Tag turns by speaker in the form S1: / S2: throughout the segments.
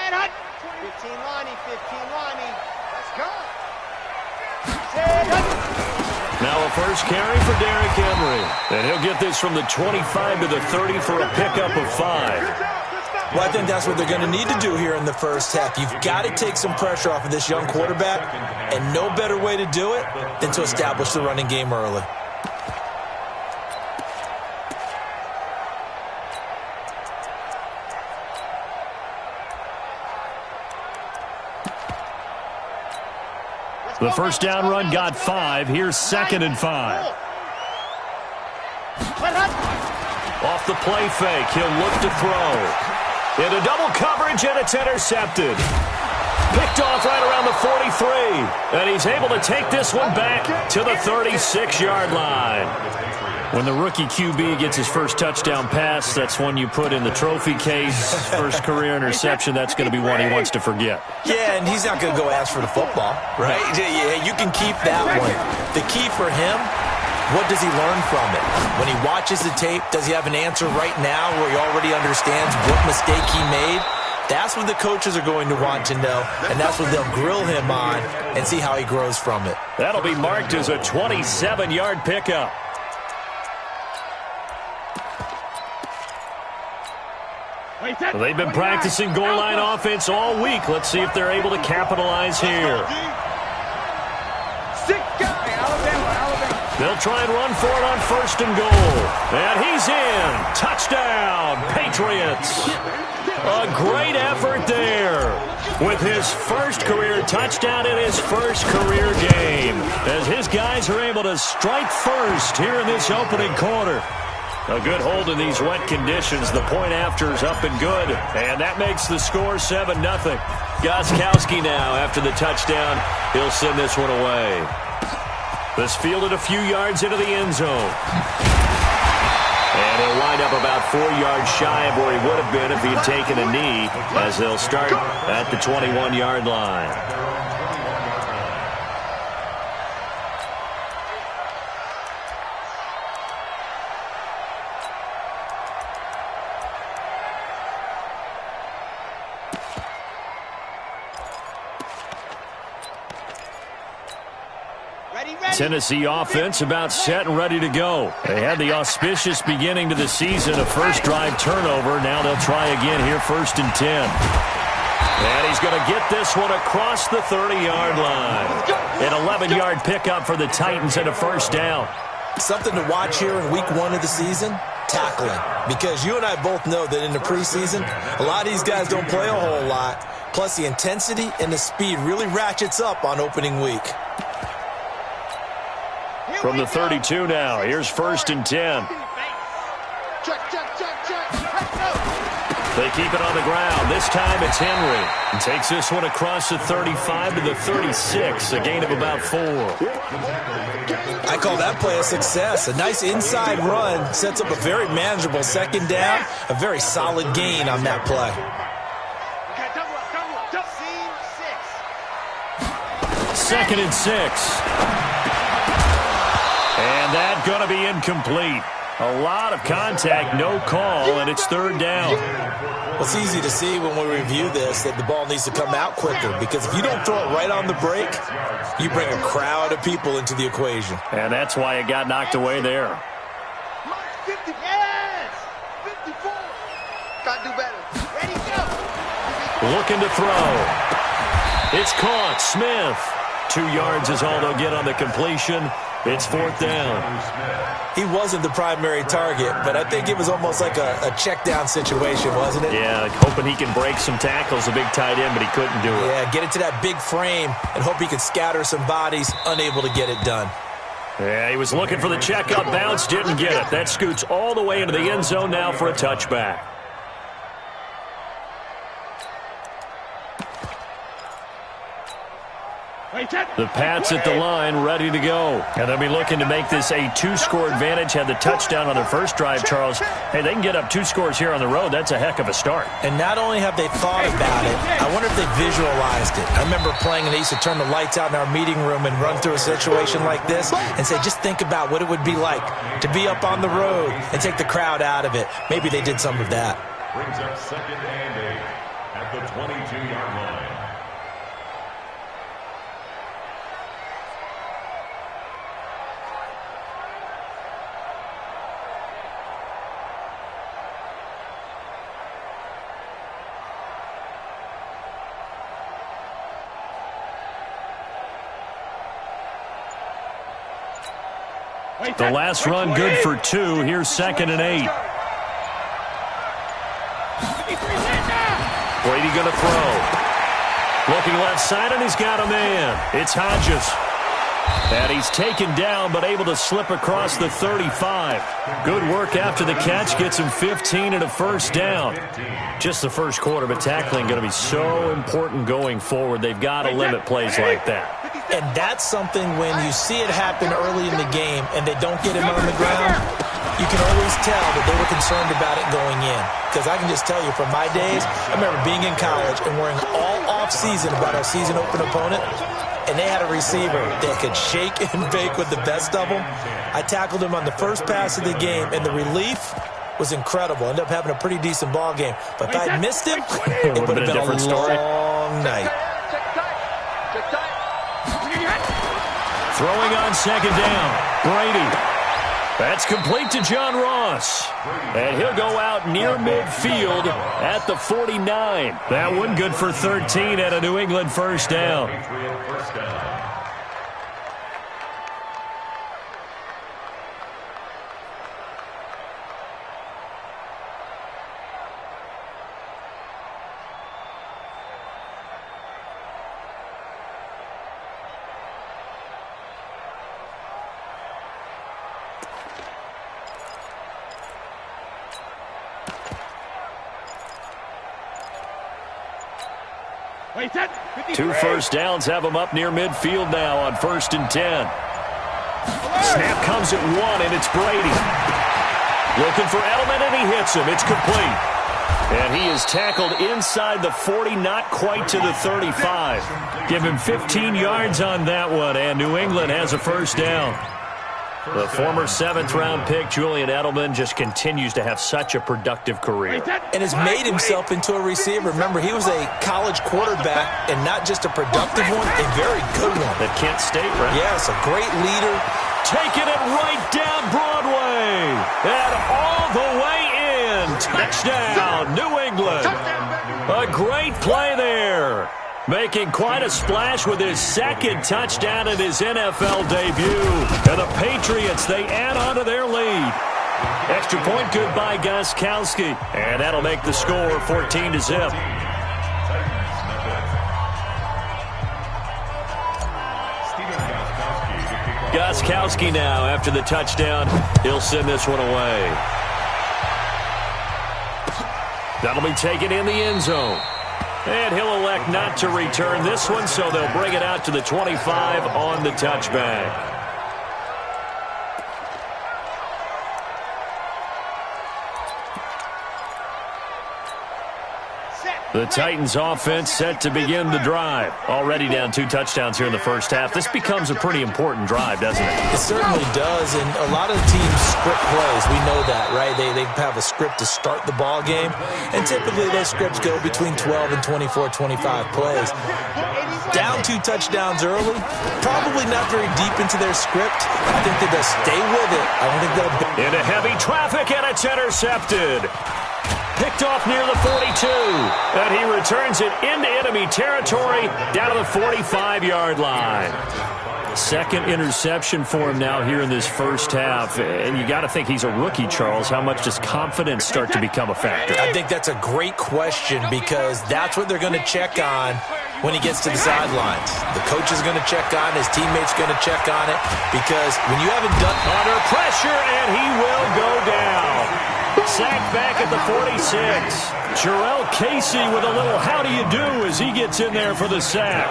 S1: 15 Lonnie, 15 Lonnie. Let's go.
S2: Now a first carry for Derrick Henry. And he'll get this from the 25 to the 30 for a pickup of 5.
S3: Well, I think that's what they're going to need to do here in the first half. You've got to take some pressure off of this young quarterback, and no better way to do it than to establish the running game early.
S2: The first down run got 5. Here's 2nd and 5. Off the play fake, he'll look to throw. Into double coverage, and it's intercepted. Picked off right around the 43. And he's able to take this one back to the 36-yard line. When the rookie QB gets his first touchdown pass, that's one you put in the trophy case. First career interception, that's going to be one he wants to forget.
S3: Yeah, and he's not going to go ask for the football, right? Yeah, you can keep that one. The key for him, what does he learn from it? When he watches the tape, does he have an answer right now where he already understands what mistake he made? That's what the coaches are going to want to know, and that's what they'll grill him on and see how he grows from it.
S2: That'll be marked as a 27-yard pickup. They've been practicing goal line offense all week. Let's see if they're able to capitalize here. They'll try and run for it on 1st and goal. And he's in. Touchdown, Patriots. A great effort there with his first career touchdown in his first career game, as his guys are able to strike first here in this opening quarter. A good hold in these wet conditions. The point after is up and good, and that makes the score 7-0. Gostkowski now, after the touchdown, he'll send this one away. This fielded a few yards into the end zone. And he'll wind up about 4 yards shy of where he would have been if he had taken a knee, as they'll start at the 21-yard line. Tennessee offense about set and ready to go. They had the auspicious beginning to the season, a first drive turnover. Now they'll try again here, 1st and 10. And he's going to get this one across the 30-yard line. An 11-yard pickup for the Titans and a first down.
S3: Something to watch here in week 1 of the season, tackling. Because you and I both know that in the preseason, a lot of these guys don't play a whole lot. Plus the intensity and the speed really ratchets up on opening week.
S2: From the 32 now, here's 1st and 10. They keep it on the ground. This time it's Henry. And takes this one across the 35 to the 36, a gain of about 4.
S3: I call that play a success. A nice inside run sets up a very manageable 2nd down, a very solid gain on that play.
S2: 2nd and 6. And that's going to be incomplete. A lot of contact, no call, and it's 3rd down.
S3: Well, it's easy to see when we review this that the ball needs to come out quicker, because if you don't throw it right on the break, you bring a crowd of people into the equation.
S2: And that's why it got knocked away there.
S1: Yes! 54. Got to do better. Ready, go.
S2: Looking to throw. It's caught. Smith. 2 yards is all they'll get on the completion. It's 4th down.
S3: He wasn't the primary target, but I think it was almost like a check down situation, wasn't it?
S2: Yeah, hoping he can break some tackles, a big tight end, but he couldn't do it.
S3: Yeah, get into that big frame and hope he could scatter some bodies, unable to get it done.
S2: Yeah, he was looking for the check-up bounce, didn't get it. That scoots all the way into the end zone now for a touchback. The Pats at the line, ready to go. And they'll be looking to make this a 2-score advantage. Had the touchdown on their first drive, Charles. Hey, they can get up 2 scores here on the road. That's a heck of a start.
S3: And not only have they thought about it, I wonder if they visualized it. I remember playing, and they used to turn the lights out in our meeting room and run through a situation like this and say, just think about what it would be like to be up on the road and take the crowd out of it. Maybe they did some of that.
S4: Brings up 2nd and 8. at the 22-yard line.
S2: The last run good for 2. Here's 2nd and 8. Brady going to throw. Looking left side, and he's got a man. It's Hodges. And he's taken down, but able to slip across the 35. Good work after the catch. Gets him 15 and a first down. Just the first quarter, but tackling going to be so important going forward. They've got to limit plays like that.
S3: And that's something when you see it happen early in the game and they don't get him on the ground, you can always tell that they were concerned about it going in. Because I can just tell you from my days, I remember being in college and worrying all off-season about our season open opponent, and they had a receiver that could shake and bake with the best of them. I tackled him on the first pass of the game, and the relief was incredible. Ended up having a pretty decent ball game. But if I'd missed him, it would have been a long night.
S2: Throwing on 2nd down. Brady. That's complete to John Ross. And he'll go out near midfield at the 49. That one good for 13 at a New England first down. Two first downs have him up near midfield now on 1st and 10. Snap comes at 1, and it's Brady. Looking for Edelman, and he hits him. It's complete. And he is tackled inside the 40, not quite to the 35. Give him 15 yards on that one, and New England has a first down. The former 7th-round pick, Julian Edelman, just continues to have such a productive career.
S3: And has made himself into a receiver. Remember, he was a college quarterback, and not just a productive one, a very good one.
S2: At Kent State, right?
S3: Yes, a great leader.
S2: Taking it right down Broadway. And all the way in. Touchdown, New England. A great play there. Making quite a splash with his 2nd touchdown in his NFL debut. And the Patriots, they add on to their lead. Extra point good by Gostkowski. And that'll make the score 14-0. Gostkowski now after the touchdown. He'll send this one away. That'll be taken in the end zone. And he'll elect not to return this one, so they'll bring it out to the 25 on the touchback. The Titans offense set to begin the drive. Already down 2 touchdowns here in the first half. This becomes a pretty important drive, doesn't it?
S3: It certainly does, and a lot of teams script plays. We know that, right? They have a script to start the ball game, and typically those scripts go between 12 and 24, 25 plays. Down 2 touchdowns early, probably not very deep into their script. I think that they'll stay with it. I don't think they'll...
S2: Into heavy traffic, and it's intercepted. Picked off near the 42, and he returns it into enemy territory down to the 45-yard line. 2nd interception for him now here in this first half, and you got to think he's a rookie, Charles. How much does confidence start to become a factor?
S3: I think that's a great question because that's what they're going to check on when he gets to the sidelines. The coach is going to check on, his teammates going to check on it because when you haven't done...
S2: Under pressure, and he will go down. Sacked back at the 46. Jarrell Casey with a little how do you do as he gets in there for the sack.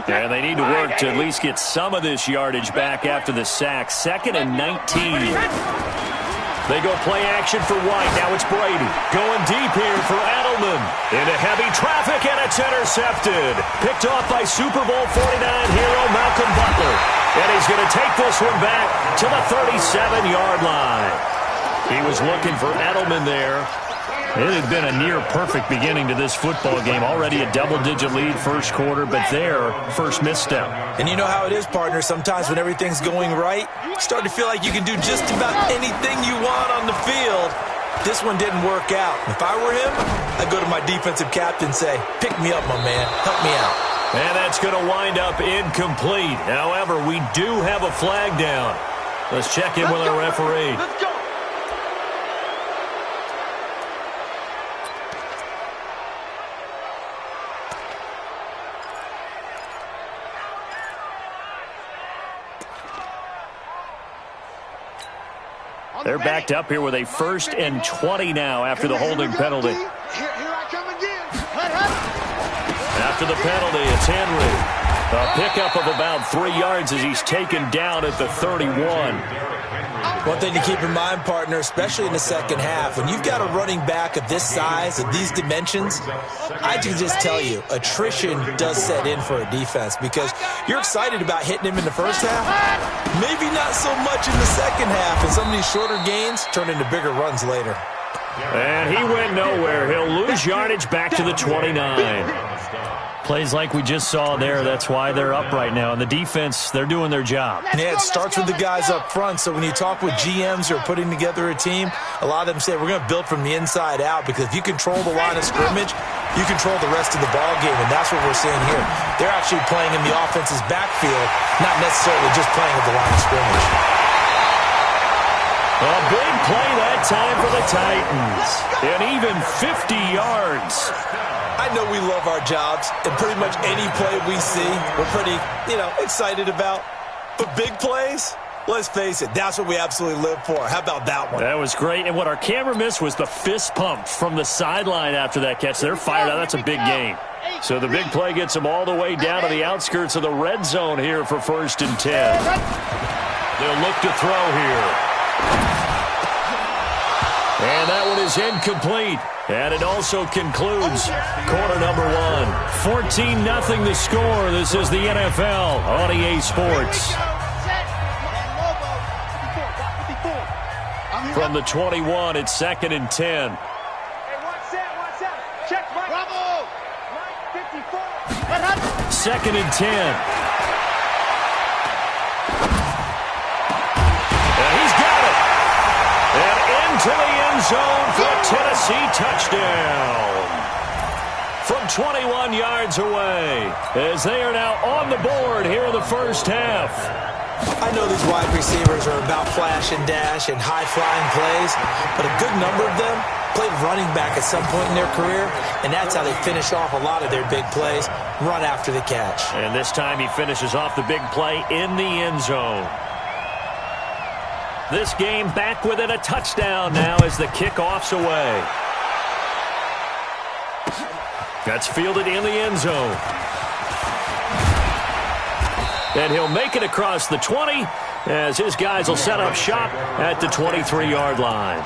S2: And they need to work to at least get some of this yardage back after the sack. 2nd and 19. They go play action for White. Now it's Brady. Going deep here for Edelman. Into heavy traffic, and it's intercepted. Picked off by Super Bowl 49 hero Malcolm Butler. And he's going to take this one back to the 37-yard line. He was looking for Edelman there. It had been a near-perfect beginning to this football game. Already a double-digit lead first quarter, but their first misstep.
S3: And you know how it is, partner. Sometimes when everything's going right, you start to feel like you can do just about anything you want on the field. This one didn't work out. If I were him, I'd go to my defensive captain and say, pick me up, my man. Help me out.
S2: And that's going to wind up incomplete. However, we do have a flag down. Let's check in with our referee.
S1: Let's go.
S2: They're backed up here with a 1st and 20 now after the holding penalty.
S1: Here I come again.
S2: After the penalty, it's Henry. A pickup of about 3 yards as he's taken down at the 31.
S3: One thing to keep in mind, partner, especially in the second half, when you've got a running back of this size, of these dimensions, I can just tell you, attrition does set in for a defense because you're excited about hitting him in the first half, maybe not so much in the second half, and some of these shorter gains turn into bigger runs later.
S2: And he went nowhere. He'll lose yardage back to the 29. Plays like we just saw there. That's why they're up right now. And the defense, they're doing their job.
S3: Yeah, it starts with the guys up front. So when you talk with GMs who are putting together a team, a lot of them say we're going to build from the inside out because if you control the line of scrimmage, you control the rest of the ball game, and that's what we're seeing here. They're actually playing in the offense's backfield, not necessarily just playing at the line of scrimmage.
S2: A big play that time for the Titans. And even 50 yards.
S3: I know we love our jobs, and pretty much any play we see, we're pretty, excited about. But big plays, let's face it, that's what we absolutely live for. How about that one?
S2: That was great. And what our camera missed was the fist pump from the sideline after that catch. They're fired out. That's a big gain. So the big play gets them all the way down to the outskirts of the red zone here for 1st and 10. They'll look to throw here. And that one is incomplete. And it also concludes quarter number 1. 14-0 the score. This is the NFL on EA Sports. From the 21, it's 2nd and 10.
S1: Hey, watch that. Check, Mike. Bravo. Mike, 54.
S2: 2nd and 10. And he's got it. And into the end zone for a Tennessee touchdown. From 21 yards away, as they are now on the board here in the first half.
S3: I know these wide receivers are about flash and dash and high-flying plays, but a good number of them played running back at some point in their career, and that's how they finish off a lot of their big plays, run after the catch.
S2: And this time he finishes off the big play in the end zone. This game back within a touchdown now as the kickoff's away. That's fielded in the end zone. And he'll make it across the 20 as his guys will set up shop at the 23-yard line.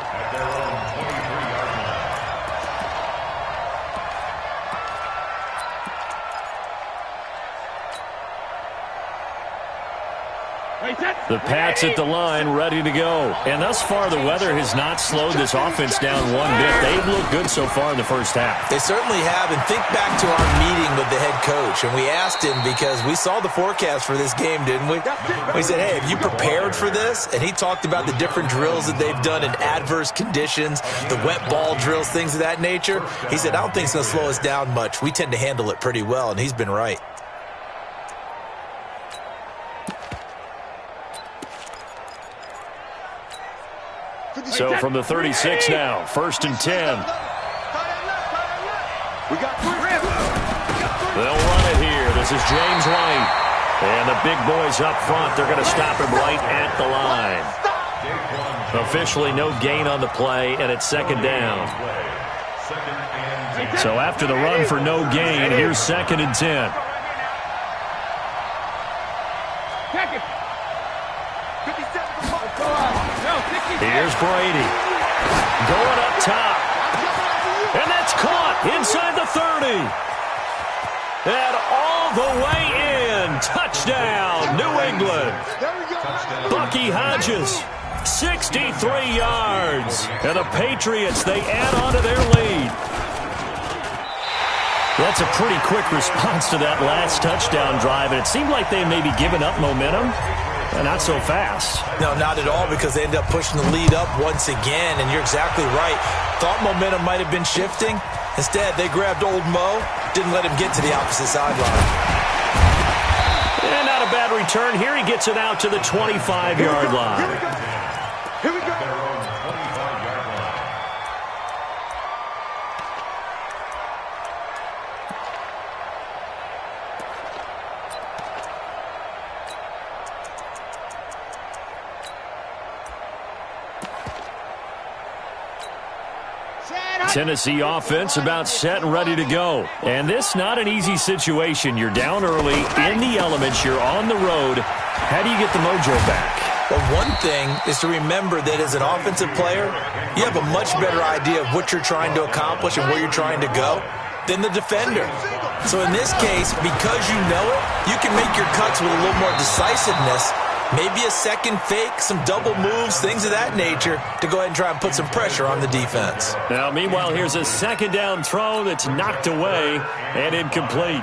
S2: The Pats at the line, ready to go. And thus far, the weather has not slowed this offense down one bit. They've looked good so far in the first half.
S3: They certainly have. And think back to our meeting with the head coach. And we asked him because we saw the forecast for this game, didn't we? We said, hey, have you prepared for this? And he talked about the different drills that they've done in adverse conditions, the wet ball drills, things of that nature. He said, I don't think it's going to slow us down much. We tend to handle it pretty well, and he's been right.
S2: So from the 36 now, 1st and 10. They'll run it here. This is James White. And the big boys up front, they're going to stop him right at the line. Officially no gain on the play, and it's 2nd down. So after the run for no gain, here's 2nd and 10. Here's Brady. Going up top. And that's caught inside the 30. And all the way in. Touchdown, New England. Bucky Hodges, 63 yards. And the Patriots, they add on to their lead. That's a pretty quick response to that last touchdown drive, and it seemed like they may be giving up momentum. Not so fast.
S3: No, not at all, because they ended up pushing the lead up once again, and you're exactly right. Thought momentum might have been shifting. Instead, they grabbed old Mo, didn't let him get to the opposite sideline.
S2: And not a bad return. Here he gets it out to the 25-yard line.
S1: Here we go.
S2: Tennessee offense about set and ready to go. And this not an easy situation. You're down early, in the elements, you're on the road. How do you get the mojo back?
S3: Well, one thing is to remember that as an offensive player, you have a much better idea of what you're trying to accomplish and where you're trying to go than the defender. So in this case, because you know it, you can make your cuts with a little more decisiveness. Maybe a second fake, some double moves, things of that nature to go ahead and try and put some pressure on the defense.
S2: Now, meanwhile, here's a second down throw that's knocked away and incomplete.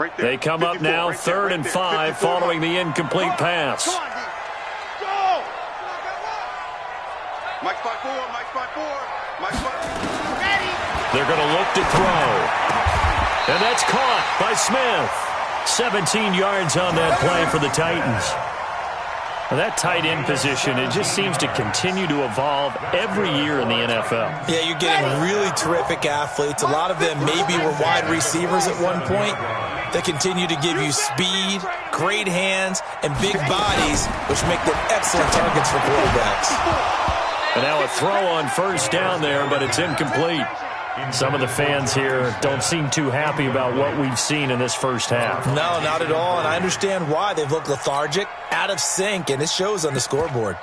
S1: Right there.
S2: They come up now,
S1: right there,
S2: 3rd and 5 following the incomplete pass.
S1: Come on, D. Go! Mike's by 4, Mike's by 4, Mike's by 4. Ready!
S2: They're going to look to throw. And that's caught by Smith. 17 yards on that play for the Titans. Well, that tight end position, it just seems to continue to evolve every year in the NFL.
S3: Yeah, you're getting really terrific athletes. A lot of them maybe were wide receivers at one point. They continue to give you speed, great hands, and big bodies, which make them excellent targets for quarterbacks.
S2: And now a throw on first down there, but it's incomplete. Some of the fans here don't seem too happy about what we've seen in this first half.
S3: No, not at all, and I understand why. They've looked lethargic, out of sync, and it shows on the scoreboard.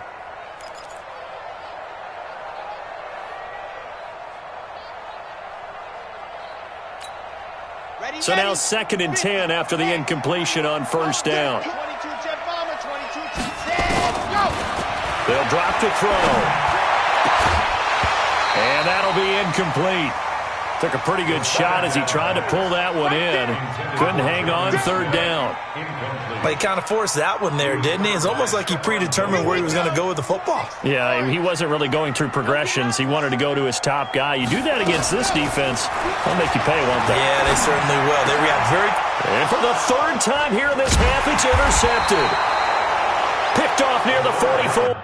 S2: So now 2nd and 10 after the incompletion on first down.
S1: 22 jet bomber, 22 jet go!
S2: They'll drop to throw. And that'll be incomplete. Took a pretty good shot as he tried to pull that one in. Couldn't hang on 3rd down.
S3: But he kind of forced that one there, didn't he? It's almost like he predetermined where he was going to go with the football.
S2: Yeah, he wasn't really going through progressions. He wanted to go to his top guy. You do that against this defense, they'll make you pay, won't they?
S3: Yeah, they certainly will. They react very...
S2: And for the 3rd time here in this half, it's intercepted. Picked off near the 44.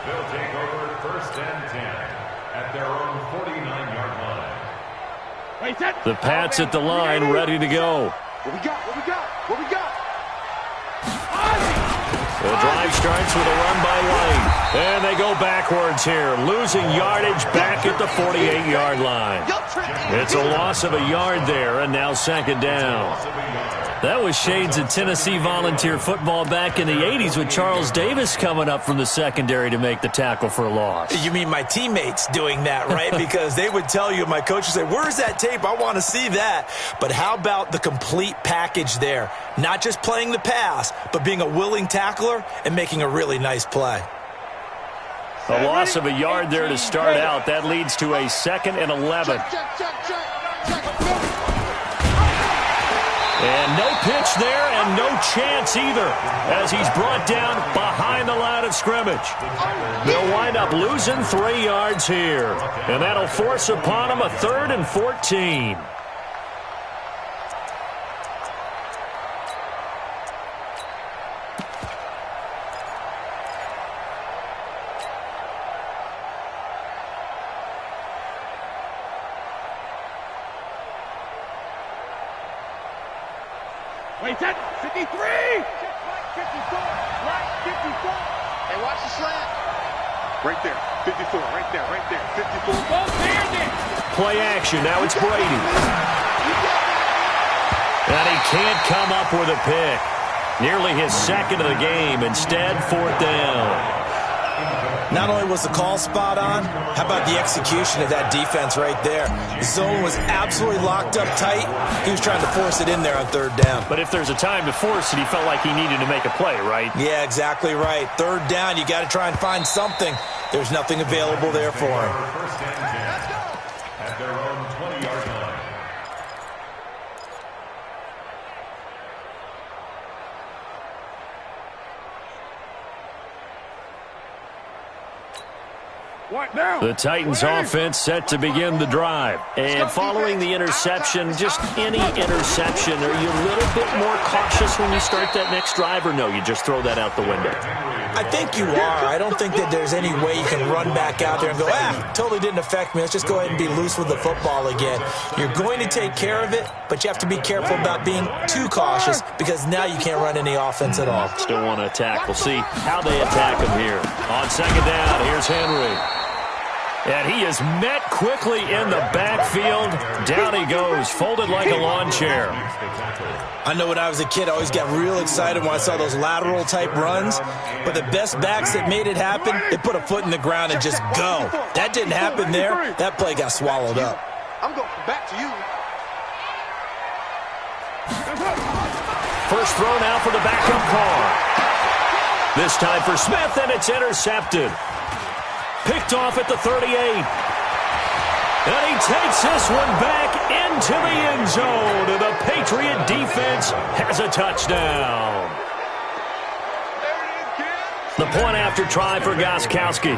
S4: They'll take over 1st and 10 at their own 49-yard line.
S2: The Pats at the line, ready to go.
S1: What we got? What we got? What we got?
S2: The drive starts with a run by White. And they go backwards here, losing yardage back at the 48-yard line. It's a loss of a yard there, and now 2nd down. That was shades of Tennessee volunteer football back in the 80s with Charles Davis coming up from the secondary to make the tackle for a loss.
S3: You mean my teammates doing that, right? Because they would tell you, my coach would say, where's that tape? I want to see that. But how about the complete package there? Not just playing the pass, but being a willing tackler and making a really nice play.
S2: A loss of a yard there to start out. That leads to a 2nd and 11. And no pitch there and no chance either as he's brought down behind the line of scrimmage. They'll wind up losing 3 yards here. And that'll force upon them a 3rd and 14.
S1: Wait, that 53! 54! Right, 54! Hey, watch the slant. Right there, 54, right there, right there, 54. Go, Bandit!
S2: Play action. Now it's Brady. And he can't come up with a pick. Nearly his second of the game. Instead, 4th down.
S3: Not only was the call spot on, how about the execution of that defense right there? The zone was absolutely locked up tight. He was trying to force it in there on 3rd down.
S2: But if there's a time to force it, he felt like he needed to make a play, right?
S3: Yeah, exactly right. 3rd down, you got to try and find something. There's nothing available there for him.
S4: First and 10 at their own 20-yard line.
S2: The Titans offense set to begin the drive. And following the interception, just any interception, are you a little bit more cautious when you start that next drive, or no, you just throw that out the window?
S3: I think you are. I don't think that there's any way you can run back out there and go, totally didn't affect me. Let's just go ahead and be loose with the football again. You're going to take care of it, but you have to be careful about being too cautious because now you can't run any offense at all.
S2: Still want to attack. We'll see how they attack him here. On 2nd down, here's Henry. And he is met quickly in the backfield. Down he goes, folded like a lawn chair.
S3: I know when I was a kid, I always got real excited when I saw those lateral-type runs. But the best backs that made it happen, they put a foot in the ground and just go. That didn't happen there. That play got swallowed up.
S1: I'm going back to you.
S2: First throw now for the backup car. This time for Smith, and it's intercepted. Picked off at the 38. And he takes this one back into the end zone. And the Patriot defense has a touchdown. The point after try for Gostkowski.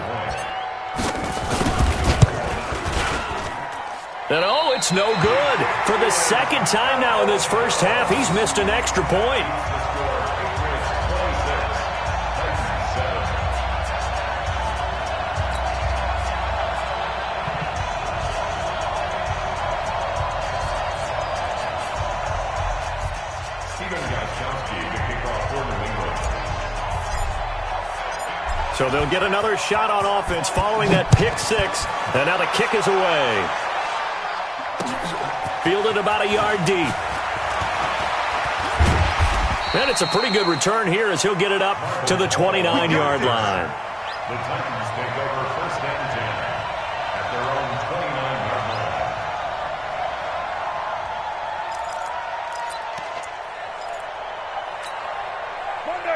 S2: And it's no good. For the 2nd time now in this first half, he's missed an extra point. So they'll get another shot on offense following that pick 6. And now the kick is away. Fielded about a yard deep. And it's a pretty good return here as he'll get it up to the 29-yard line.
S4: The Titans take over 1st and 10 at their own 29-yard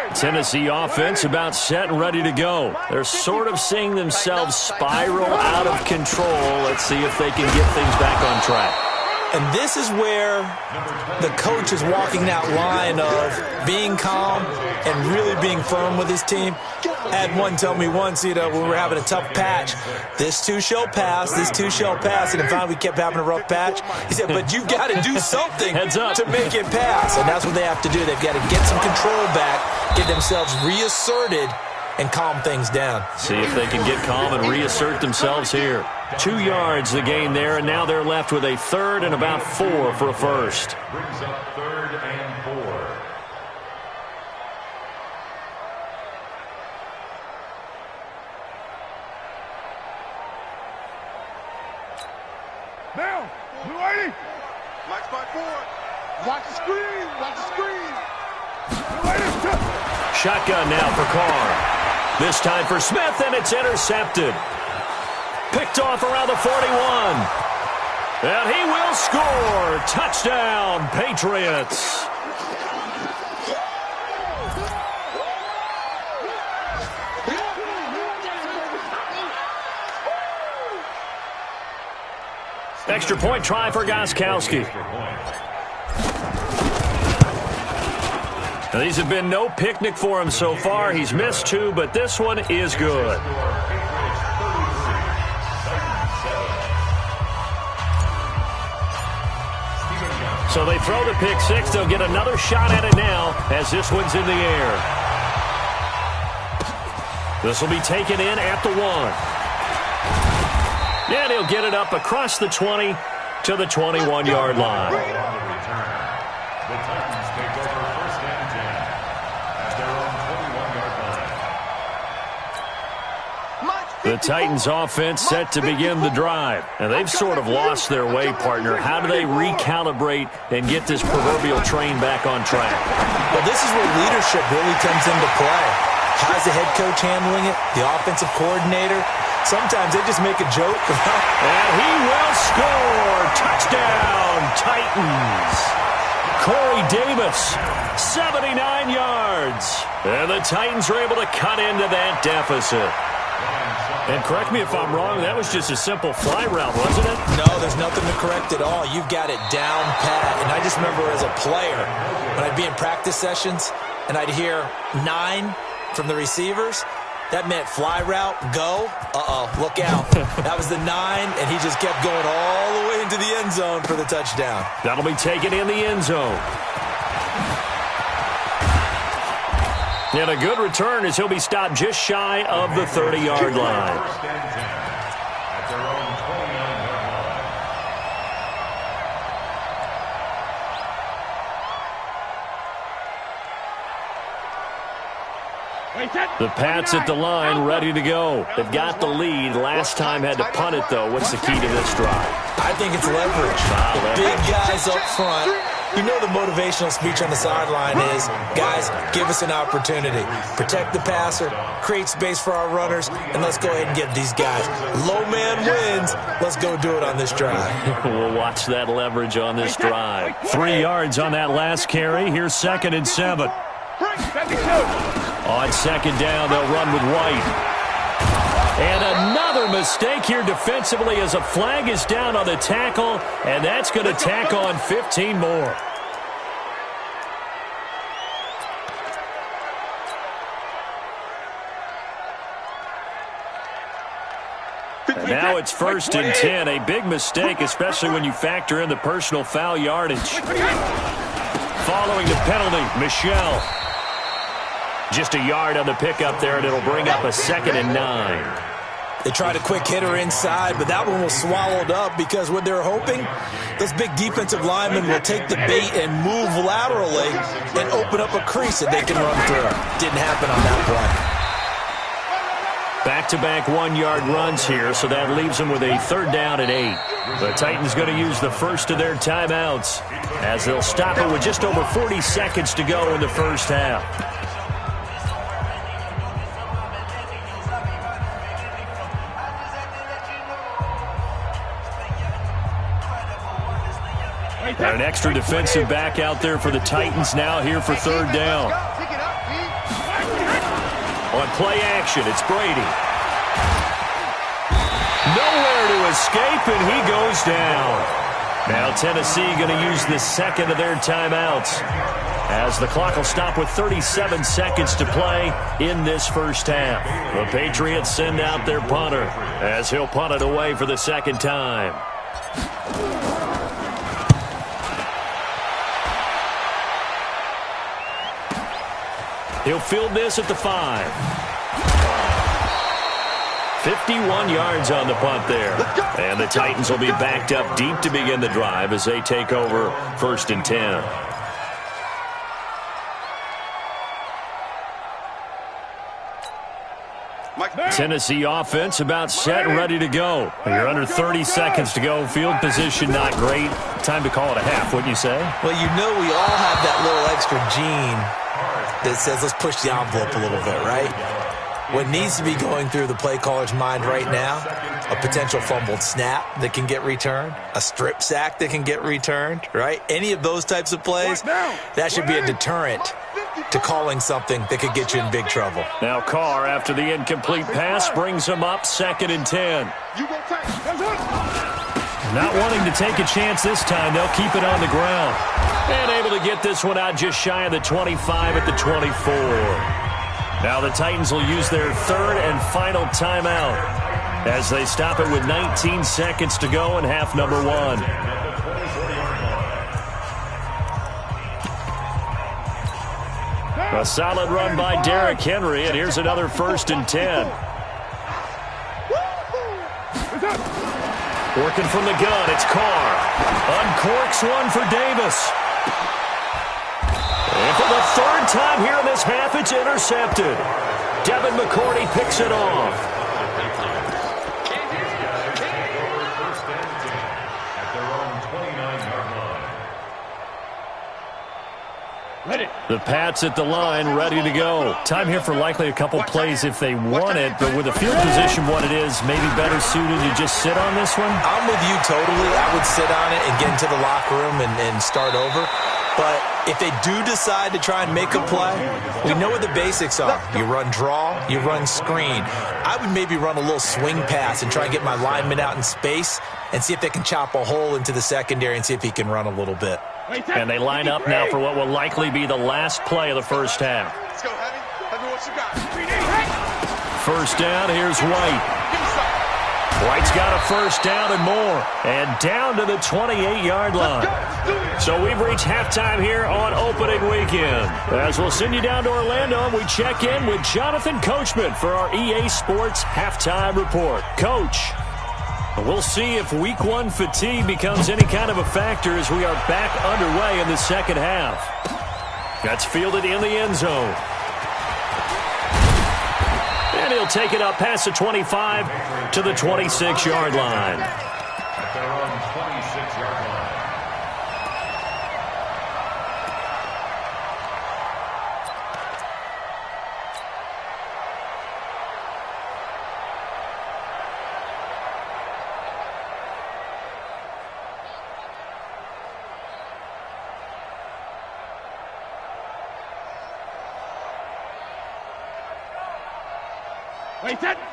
S4: line.
S2: Tennessee offense about set and ready to go. They're sort of seeing themselves spiral out of control. Let's see if they can get things back on track.
S3: And this is where the coach is walking that line of being calm and really being firm with his team. I had one tell me once, when we were having a tough patch, this too shall pass, this too shall pass. And finally we kept having a rough patch. He said, but you got to do something to make it pass. And that's what they have to do. They've got to get some control back, get themselves reasserted, and calm things down.
S2: See if they can get calm and reassert themselves here. 2 yards the gain there, and now they're left with a 3rd and about 4 for a first.
S4: Brings up 3rd and 4.
S1: Now, you ready? Black spot 4. Watch the screen. Watch the screen. You ready?
S2: Shotgun now for Carr. This time for Smith, and it's intercepted. Picked off around the 41. And he will score. Touchdown, Patriots. Extra point try for Gostkowski. Now, these have been no picnic for him so far. He's missed 2, but this one is good. So they throw the pick 6. They'll get another shot at it now as this one's in the air. This will be taken in at the 1. And he'll get it up across the 20 to the 21-yard line.
S4: The Titans take over 1st and 10 at their own 21-yard line.
S2: The Titans offense set to begin the drive. And they've sort of lost their way, partner. How do they recalibrate and get this proverbial train back on track?
S3: Well, this is where leadership really comes into play. How's the head coach handling it? The offensive coordinator? Sometimes they just make a joke.
S2: And he will score. Touchdown, Titans. Corey Davis, 79 yards. And the Titans are able to cut into that deficit. And correct me if I'm wrong, that was just a simple fly route, wasn't it?
S3: No, there's nothing to correct at all. You've got it down pat. And I just remember as a player, when I'd be in practice sessions and I'd hear 9 from the receivers, that meant fly route, go, look out. That was the 9, and he just kept going all the way into the end zone for the touchdown.
S2: That'll be taken in the end zone. And a good return as he'll be stopped just shy of the 30-yard line. The Pats at the line, ready to go. They've got the lead. Last time had to punt it, though. What's the key to this drive?
S3: I think it's leverage. Big guys up front. You know the motivational speech on the sideline is, guys, give us an opportunity. Protect the passer, create space for our runners, and let's go ahead and get these guys. Low man wins. Let's go do it on this drive.
S2: We'll watch that leverage on this drive. 3 yards on that last carry. Here's 2nd and 7. On 2nd down, they'll run with White. And another mistake here defensively as a flag is down on the tackle, and that's going to tack on 15 more. And now it's 1st and 10. A big mistake, especially when you factor in the personal foul yardage. Following the penalty, Michelle. Just a yard on the pickup there, and it'll bring up a 2nd and 9.
S3: They tried a quick hitter inside, but that one was swallowed up because what they're hoping, those big defensive linemen will take the bait and move laterally and open up a crease that they can run through. Didn't happen on that play.
S2: Back-to-back 1-yard runs here, so that leaves them with a 3rd down and 8. The Titans going to use the first of their timeouts as they'll stop it with just over 40 seconds to go in the first half. And an extra defensive back out there for the Titans now here for 3rd down. On play action, it's Brady. Nowhere to escape, and he goes down. Now Tennessee going to use the 2nd of their timeouts as the clock will stop with 37 seconds to play in this first half. The Patriots send out their punter as he'll punt it away for the 2nd time. He'll field this at the 5. 51 yards on the punt there. And the Titans will be backed up deep to begin the drive as they take over 1st and 10. Tennessee offense about set and ready to go. You're under 30 seconds to go. Field position not great. Time to call it a half, wouldn't you say?
S3: Well, you know we all have that little extra gene that says let's push the envelope a little bit, right? What needs to be going through the play caller's mind right now, a potential fumbled snap that can get returned, a strip sack that can get returned, right? Any of those types of plays, that should be a deterrent to calling something that could get you in big trouble.
S2: Now Carr, after the incomplete pass, brings him up 2nd and 10. Not wanting to take a chance this time, they'll keep it on the ground. And able to get this one out just shy of the 25 at the 24. Now the Titans will use their 3rd and final timeout as they stop it with 19 seconds to go in half number 1. A solid run by Derrick Henry, and here's another 1st and 10. Working from the gun, it's Carr. Uncorks one for Davis. And for the 3rd time here in this half, it's intercepted. Devin McCourty picks it off. The Pats at the line, ready to go. Time here for likely a couple plays if they want it, but with the field position what it is, maybe better suited to just sit on this one?
S3: I'm with you totally. I would sit on it and get into the locker room and start over. But if they do decide to try and make a play, we know what the basics are. You run draw, you run screen. I would maybe run a little swing pass and try and get my lineman out in space and see if they can chop a hole into the secondary and see if he can run a little bit.
S2: And they line up now for what will likely be the last play of the first half.
S1: Let's go, Heavy. Heavy, what you got?
S2: First down, here's White. White's got a first down and more. And down to the 28-yard line. So we've reached halftime here on opening weekend. As we'll send you down to Orlando, and we check in with Jonathan Coachman for our EA Sports Halftime Report. Coach, we'll see if Week 1 fatigue becomes any kind of a factor as we are back underway in the second half. That's fielded in the end zone. And he'll take it up past the 25 to the 26-yard line.
S4: At their own 26-yard line.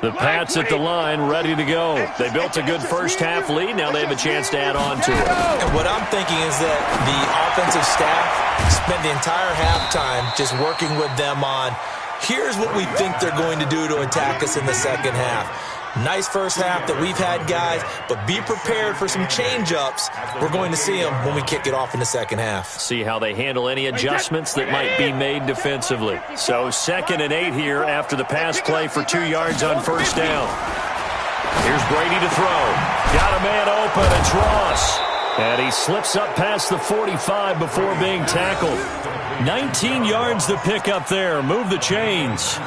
S2: The Pats at the line, ready to go. They built a good first-half lead. Now they have a chance to add on to it.
S3: And what I'm thinking is that the offensive staff spent the entire halftime just working with them on, here's what we think they're going to do to attack us in the second half. Nice first half that we've had, guys, but be prepared for some change-ups. We're going to see them when we kick it off in the second half.
S2: See how they handle any adjustments that might be made defensively. So 2nd and 8 here after the pass play for 2 yards on first down. Here's Brady to throw. Got a man open. It's Ross. And he slips up past the 45 before being tackled. 19 yards to pick up there. Move the chains.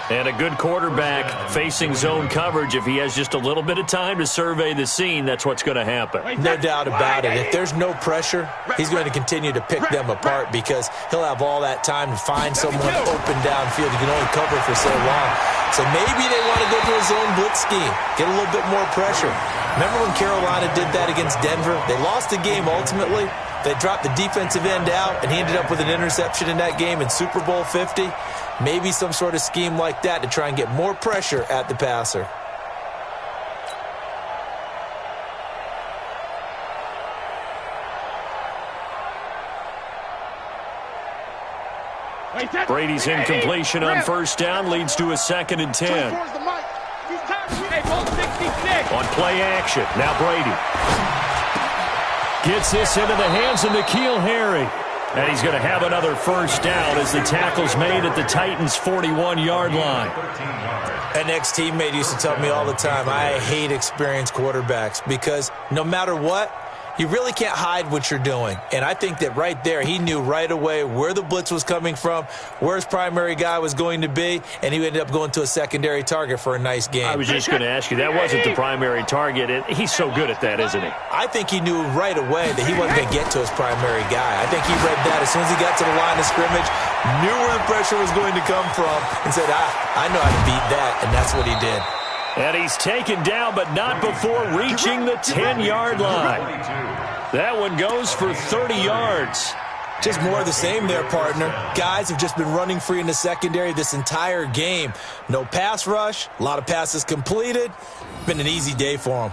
S2: And a good quarterback facing zone coverage. If he has just a little bit of time to survey the scene, that's what's going to happen.
S3: No doubt about it. If there's no pressure, he's going to continue to pick them apart because he'll have all that time to find someone open downfield. He can only cover for so long. So maybe they want to go to a zone blitz scheme, get a little bit more pressure. Remember when Carolina did that against Denver? They lost the game ultimately. They dropped the defensive end out, and he ended up with an interception in that game in Super Bowl 50. Maybe some sort of scheme like that to try and get more pressure at the passer.
S2: Brady's incompletion on first down leads to a 2nd and 10. On play action, now Brady gets this into the hands of N'Keal Harry. And he's going to have another first down as the tackle's made at the Titans' 41-yard line.
S3: An ex-teammate used to tell me all the time, I hate experienced quarterbacks because no matter what, you really can't hide what you're doing. And I think that right there, he knew right away where the blitz was coming from, where his primary guy was going to be, and he ended up going to a secondary target for a nice game.
S2: I was just going to ask you, that wasn't the primary target. He's so good at that, isn't he?
S3: I think he knew right away that he wasn't going to get to his primary guy. I think he read that as soon as he got to the line of scrimmage, knew where the pressure was going to come from, and said, I know how to beat that, and that's what he did.
S2: And he's taken down, but not before reaching the 10-yard line. That one goes for 30 yards.
S3: Just more of the same there, partner. Guys have just been running free in the secondary this entire game. No pass rush, a lot of passes completed. Been an easy day for them.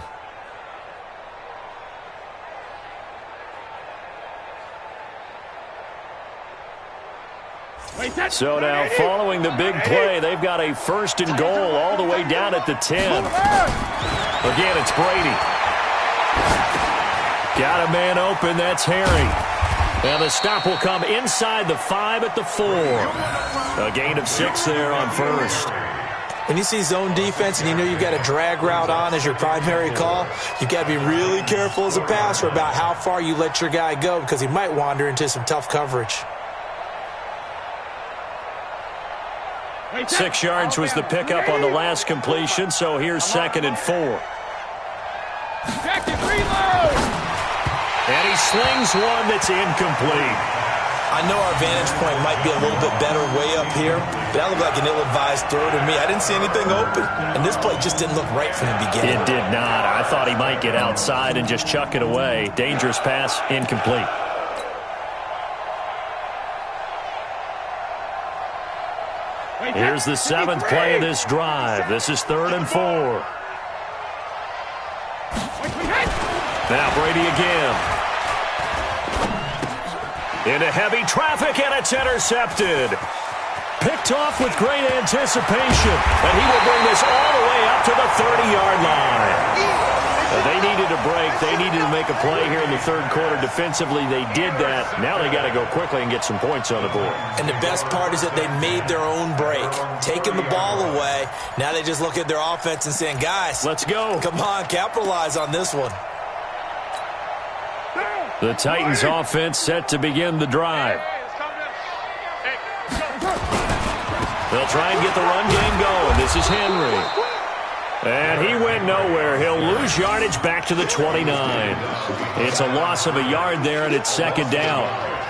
S2: So now, following the big play, they've got a 1st and goal all the way down at the 10. Again, it's Brady. Got a man open, that's Harry. And the stop will come inside the 5 at the 4. A gain of 6 there on first.
S3: When you see zone defense and you know you've got a drag route on as your primary call, you've got to be really careful as a passer about how far you let your guy go because he might wander into some tough coverage.
S2: 6 yards was the pickup on the last completion, so here's 2nd and 4.
S1: Jacket reload!
S2: And he slings one that's incomplete.
S3: I know our vantage point might be a little bit better way up here, but that looked like an ill-advised throw to me. I didn't see anything open, and this play just didn't look right from the beginning.
S2: It did not. I thought he might get outside and just chuck it away. Dangerous pass, incomplete. Here's the 7th play of this drive. This is 3rd and 4. Now Brady again. Into heavy traffic, and it's intercepted. Picked off with great anticipation, and he will bring this all the way up to the 30-yard line. They needed a break. They needed to make a play here in the 3rd quarter. Defensively, they did that. Now they got to go quickly and get some points on the board.
S3: And the best part is that they made their own break, taking the ball away. Now they just look at their offense and saying, guys,
S2: let's go.
S3: Come on, capitalize on this one.
S2: The Titans offense set to begin the drive. They'll try and get the run game going. This is Henry. And he went nowhere. He'll lose yardage back to the 29. It's a loss of a yard there, and it's 2nd down.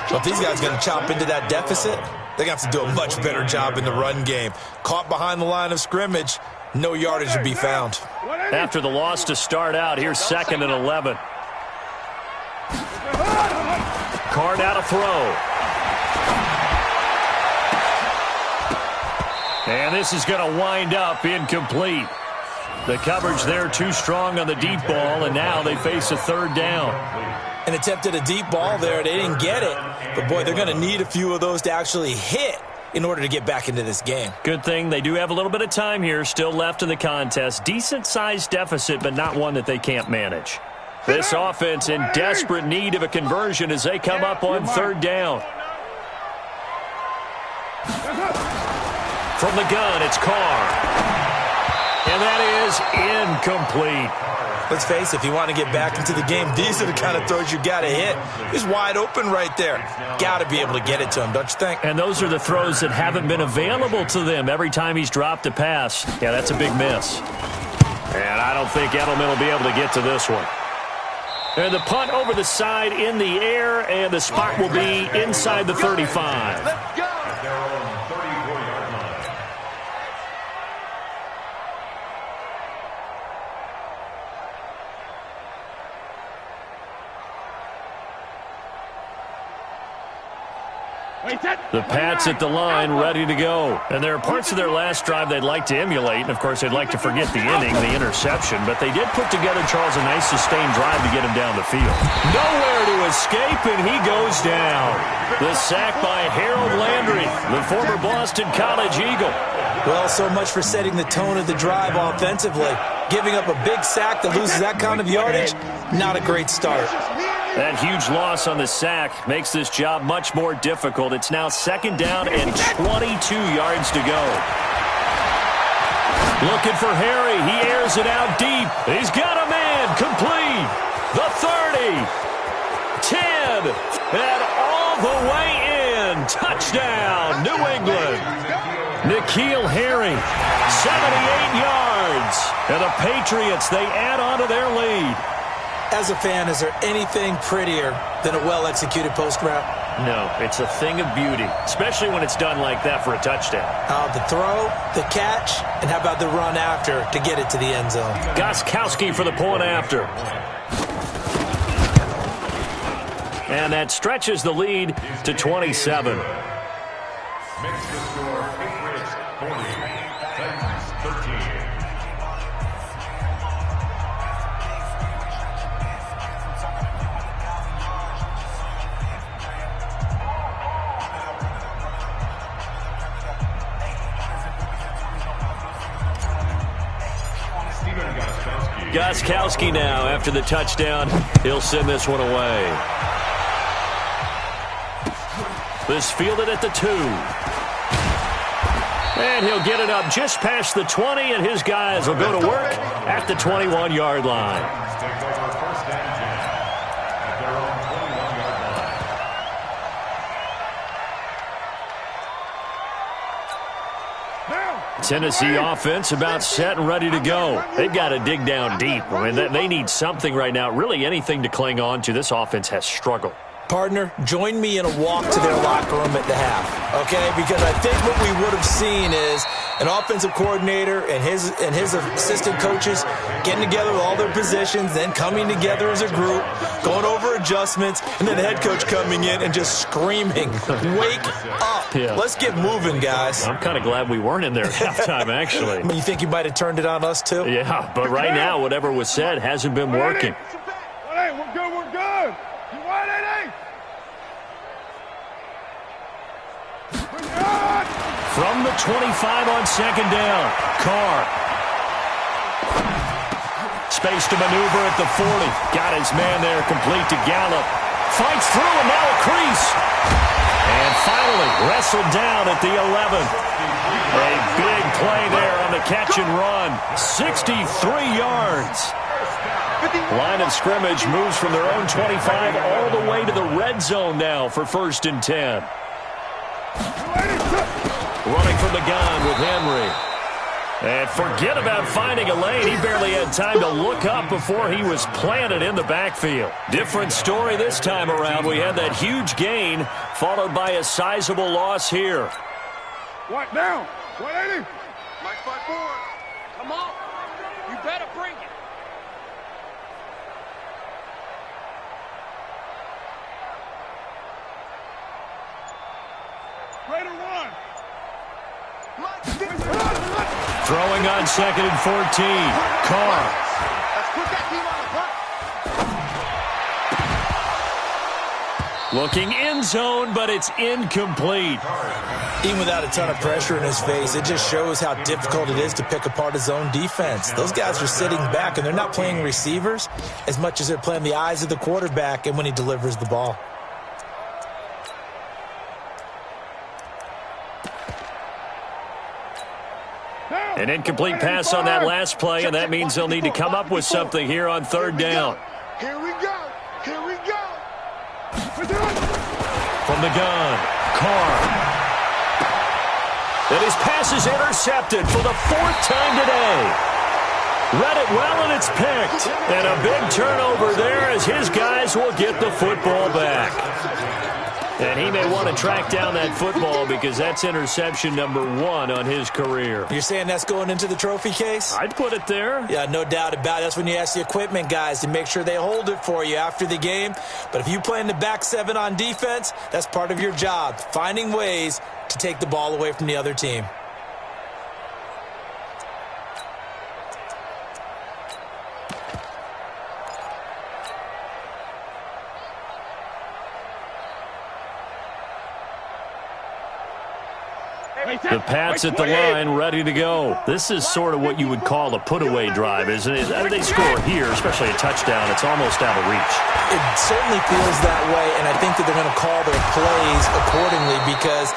S3: Well, if these guys are going to chop into that deficit, they're going to have to do a much better job in the run game. Caught behind the line of scrimmage, no yardage to be found.
S2: After the loss to start out, here's 2nd and 11. Card out a throw. And this is going to wind up incomplete. The coverage there too strong on the deep ball, and now they face a 3rd down.
S3: An attempt at a deep ball there. They didn't get it. But, boy, they're going to need a few of those to actually hit in order to get back into this game.
S2: Good thing they do have a little bit of time here still left in the contest. Decent-sized deficit, but not one that they can't manage. This offense in desperate need of a conversion as they come up on 3rd down. From the gun, it's Carr. And that is incomplete.
S3: Let's face it, if you want to get back into the game, these are the kind of throws you got to hit. He's wide open right there. Got to be able to get it to him, don't you think?
S2: And those are the throws that haven't been available to them every time he's dropped a pass. Yeah, that's a big miss. And I don't think Edelman will be able to get to this one. And the punt over the side in the air, and the spot will be inside the 35.
S4: Let's go! Their own 34-yard line.
S2: The Pats at the line, ready to go. And there are parts of their last drive they'd like to emulate. And, of course, they'd like to forget the inning, the interception. But they did put together, Charles, a nice sustained drive to get him down the field. Nowhere to escape, and he goes down. The sack by Harold Landry, the former Boston College Eagle.
S3: Well, so much for setting the tone of the drive offensively. Giving up a big sack that loses that kind of yardage, not a great start.
S2: That huge loss on the sack makes this job much more difficult. It's now 2nd down and 22 yards to go. Looking for Harry. He airs it out deep. He's got a man. Complete. The 30. 10. And all the way in. Touchdown, New England. N'Keal Harry, 78 yards. And the Patriots, they add on to their lead.
S3: As a fan, is there anything prettier than a well-executed post route?
S2: No, it's a thing of beauty, especially when it's done like that for a touchdown.
S3: The throw, the catch, and how about the run after to get it to the end zone?
S2: Gostkowski for the point after. And that stretches the lead to 27.
S4: Makes the score Patriots 40, Titans 13.
S2: Gostkowski now, after the touchdown, he'll send this one away. This fielded at the 2. And he'll get it up just past the 20, and his guys will go to work at the 21-yard line.
S4: Take over 1st and 10 at their own 21-yard line.
S2: Tennessee offense about set and ready to go. They've got to dig down deep. I mean, they need something right now, really anything to cling on to. This offense has struggled.
S3: Partner, join me in a walk to their locker room at the half, okay? Because I think what we would have seen is an offensive coordinator and his assistant coaches getting together with all their positions, then coming together as a group, going over adjustments, and then the head coach coming in and just screaming, "Wake up.
S2: Yeah.
S3: Let's get moving, guys."
S2: I'm kind of glad we weren't in there at halftime, actually.
S3: You think he might have turned it on us, too?
S2: Yeah, but right now, whatever was said hasn't been working.
S1: Hey, we're good, we're good. You want it, eh?
S2: From the 25 on second down, Carr. Space to maneuver at the 40. Got his man there, complete to Gallup. Fights through, and now a crease. And finally, wrestled down at the 11. A big play there on the catch and run. 63 yards. Line of scrimmage moves from their own 25 all the way to the red zone now for 1st and 10. Running from the gun with Henry. And forget about finding a lane. He barely had time to look up before he was planted in the backfield. Different story this time around. We had that huge gain followed by a sizable loss here.
S1: What now? 180.
S5: Mike 5-4. Come on. You better bring it.
S1: Raider 1.
S2: Throwing on 2nd and 14. Carr.
S5: Let's put that team on the front.
S2: Looking end zone, but it's incomplete.
S3: Even without a ton of pressure in his face, it just shows how difficult it is to pick apart his own defense. Those guys are sitting back, and they're not playing receivers as much as they're playing the eyes of the quarterback and when he delivers the ball.
S2: An incomplete pass on that last play, and that means they'll need to come up with something here on 3rd down.
S1: Here we go. Here we go.
S2: From the gun, Carr. And his pass is intercepted for the 4th time today. Read it well, and it's picked. And a big turnover there as his guys will get the football back. And he may want to track down that football because that's interception number 1 on his career.
S3: You're saying that's going into the trophy case?
S2: I'd put it there.
S3: Yeah, no doubt about it. That's when you ask the equipment guys to make sure they hold it for you after the game. But if you play in the back 7 on defense, that's part of your job, finding ways to take the ball away from the other team.
S2: The Pats at the line, ready to go. This is sort of what you would call a put-away drive, isn't it? They score here, especially a touchdown. It's almost out of reach.
S3: It certainly feels that way, and I think that they're going to call their plays accordingly because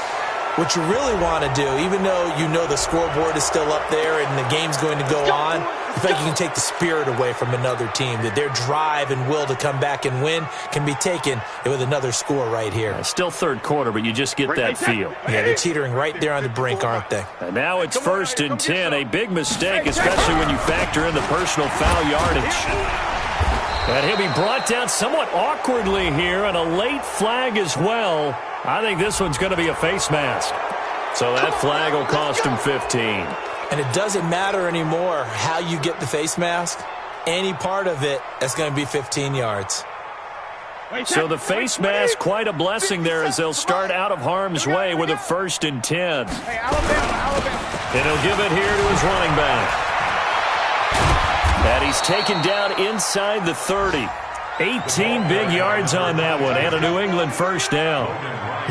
S3: what you really want to do, even though you know the scoreboard is still up there and the game's going to go on, I feel like you can take the spirit away from another team, that their drive and will to come back and win can be taken with another score right here.
S2: Still 3rd quarter, but you just get that feel.
S3: Yeah, they're teetering right there on the brink, aren't they?
S2: And now it's 1st and 10, a big mistake, especially when you factor in the personal foul yardage. And he'll be brought down somewhat awkwardly here, and a late flag as well. I think this one's going to be a face mask. So that flag will cost him 15.
S3: And it doesn't matter anymore how you get the face mask. Any part of it, that's going to be 15 yards.
S2: So the face mask, quite a blessing there as they'll start out of harm's way with a 1st and 10.
S1: Hey, Alabama.
S2: And he'll give it here to his running back. And he's taken down inside the 30. 18 big yards on that one, and a New England 1st down.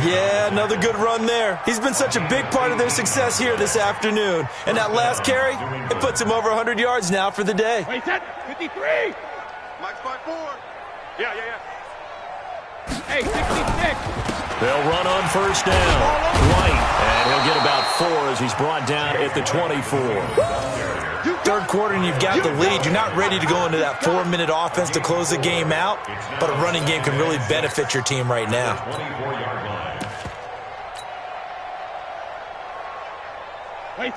S3: Yeah, another good run there. He's been such a big part of their success here this afternoon. And that last carry, it puts him over 100 yards now for the day.
S1: Wait, that 53.
S5: Mike's 5-4. Yeah.
S1: Hey, 66.
S2: They'll run on 1st down. White, and he'll get about 4 as he's brought down at the 24.
S3: 3rd quarter and you've got the lead. You're not ready to go into that 4-minute offense to close the game out, but a running game can really benefit your team right now.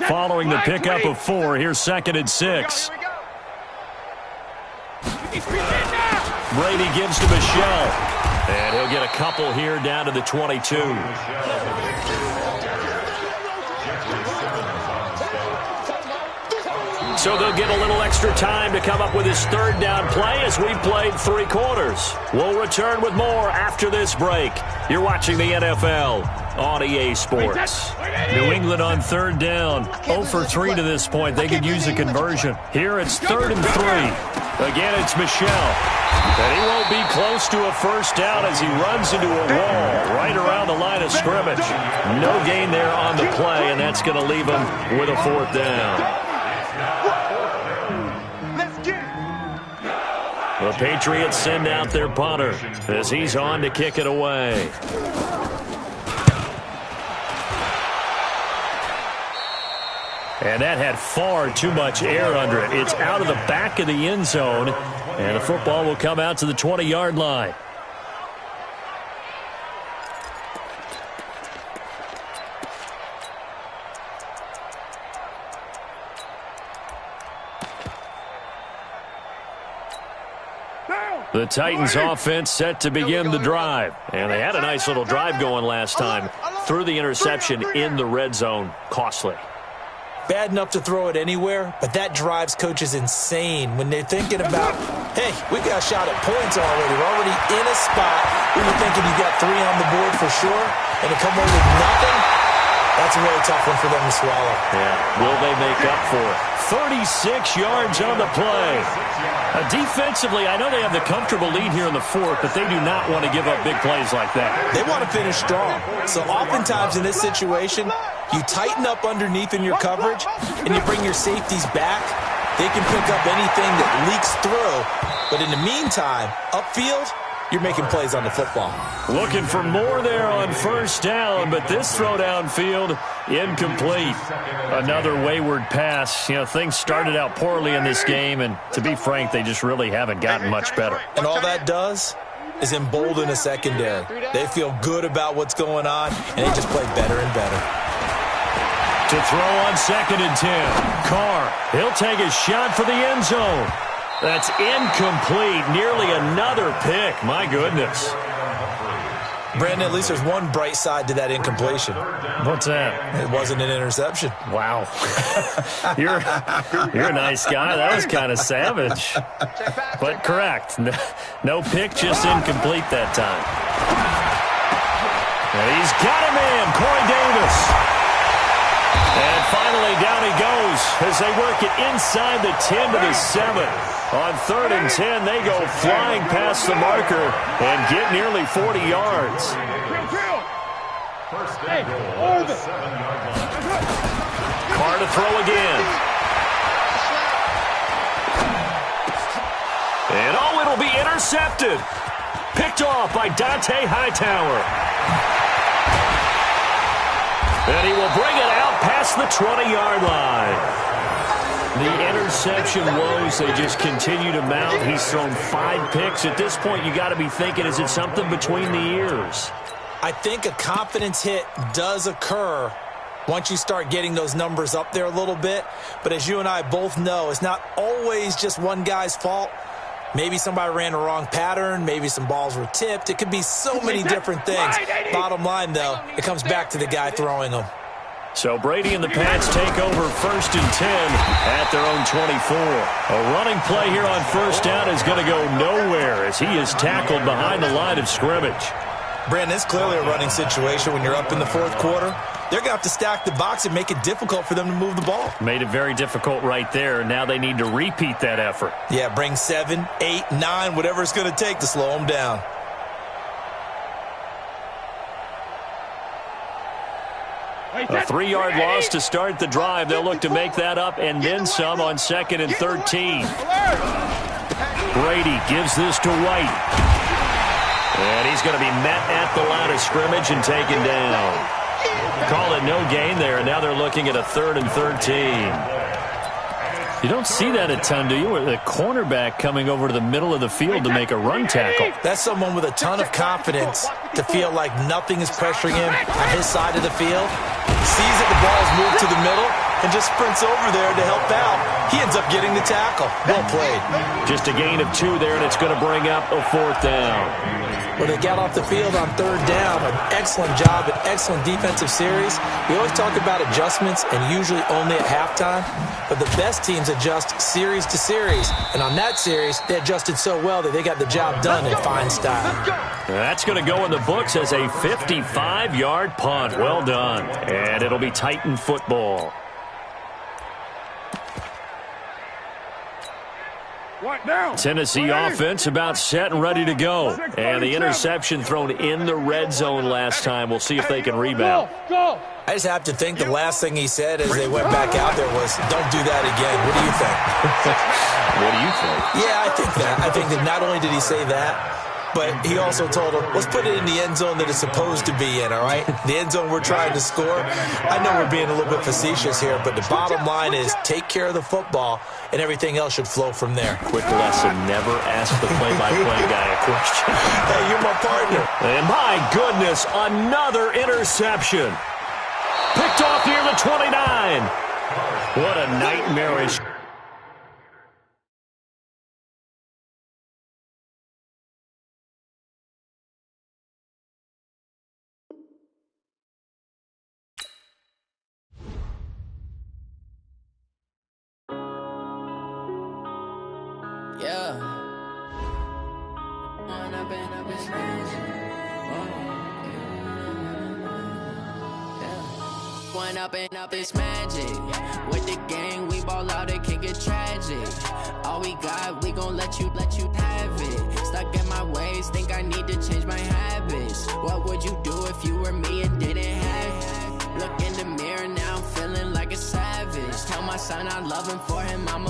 S2: Following the pickup of 4, here's 2nd and 6. Brady gives to Michelle. And he'll get a couple here down to the 22. So they'll get a little extra time to come up with his third down play as we played 3 quarters. We'll return with more after this break. You're watching the NFL on EA Sports. New England on third down. 0 for 3 to this point. They could use a conversion. Here it's 3rd and 3. Again, it's Michel. And he won't be close to a first down as he runs into a wall right around the line of scrimmage. No gain there on the play, and that's going to leave him with a 4th down. The Patriots send out their punter as he's on to kick it away. And that had far too much air under it. It's out of the back of the end zone, and the football will come out to the 20-yard line. The Titans offense set to begin the drive. And they had a nice little drive going last time. Threw the interception in the red zone. Costly.
S3: Bad enough to throw it anywhere, but that drives coaches insane when they're thinking about, hey, we got a shot at points already. We're already in a spot where you're thinking you got 3 on the board for sure, and to come away with nothing, that's a really tough one for them to swallow.
S2: Yeah, will they make up for it? 36 yards on the play. Defensively, I know they have the comfortable lead here in the 4th, but they do not want to give up big plays like that.
S3: They want to finish strong. So oftentimes in this situation, you tighten up underneath in your coverage, and you bring your safeties back. They can pick up anything that leaks through. But in the meantime, upfield, you're making plays on the football.
S2: Looking for more there on first down, but this throw downfield, incomplete. Another wayward pass. You know, things started out poorly in this game, and to be frank, they just really haven't gotten much better.
S3: And all that does is embolden a secondary. They feel good about what's going on, and they just play better and better.
S2: To throw on 2nd and 10. Carr, he'll take a shot for the end zone. That's incomplete. Nearly another pick. My goodness.
S3: Brandon, at least there's one bright side to that incompletion.
S2: What's that?
S3: It wasn't an interception.
S2: Wow. You're a nice guy. That was kind of savage. But correct. No pick, just incomplete that time. And he's got him in. Corey Davis. And finally, down he goes as they work it inside the 10 to the 7. On 3rd and 10, they go flying past the marker and get nearly 40 yards. Carr to throw again. And it'll be intercepted. Picked off by Dante Hightower. And he will bring it out past the 20-yard line. The interception woes, they just continue to mount. He's thrown 5 picks. At this point, you got to be thinking, is it something between the ears?
S3: I think a confidence hit does occur once you start getting those numbers up there a little bit. But as you and I both know, it's not always just one guy's fault. Maybe somebody ran the wrong pattern. Maybe some balls were tipped. It could be so many different things. Bottom line, though, it comes back to the guy throwing them.
S2: So Brady and the Pats take over 1st and 10 at their own 24. A running play here on first down is going to go nowhere as he is tackled behind the line of scrimmage.
S3: Brandon, it's clearly a running situation when you're up in the 4th quarter. They're going to have to stack the box and make it difficult for them to move the ball.
S2: Made it very difficult right there. Now they need to repeat that effort.
S3: Yeah, bring 7, 8, 9, whatever it's going to take to slow them down.
S2: A 3-yard loss to start the drive. They'll look to make that up and then some on 2nd and 13. Brady gives this to White. And he's going to be met at the line of scrimmage and taken down. Call it no gain there, and now they're looking at a 3rd and 13. You don't see that a ton, do you? With a cornerback coming over to the middle of the field to make a run tackle.
S3: That's someone with a ton of confidence to feel like nothing is pressuring him on his side of the field. Sees that the ball is moved to the middle, and just sprints over there to help out. He ends up getting the tackle. Well played.
S2: Just a gain of 2 there, and it's going to bring up a 4th down.
S3: Well, they got off the field on 3rd down. An excellent job, an excellent defensive series. We always talk about adjustments, and usually only at halftime. But the best teams adjust series to series. And on that series, they adjusted so well that they got the job done in fine style.
S2: That's going to go in the books as a 55-yard punt. Well done. And it'll be Titan football. Tennessee offense about set and ready to go. And the interception thrown in the red zone last time. We'll see if they can rebound.
S3: I just have to think the last thing he said as they went back out there was, don't do that again. What do you think?
S2: What do you think?
S3: Yeah, I think that. I think that not only did he say that, but he also told him, let's put it in the end zone that it's supposed to be in, all right? The end zone we're trying to score. I know we're being a little bit facetious here, but the bottom line is take care of the football, and everything else should flow from there.
S2: Quick lesson, never ask the play-by-play guy a question.
S3: Hey, you're my partner.
S2: And my goodness, another interception. Picked off near the 29. What a nightmarish.
S6: Yeah. One up and up is magic. With the gang, we ball out, it can get tragic. All we got, we gon' let you have it. Stuck in my ways, think I need to change my habits. What would you do if you were me and didn't have it? Look in the mirror, now I'm feeling like a savage. Tell my son I love him, for him I'm a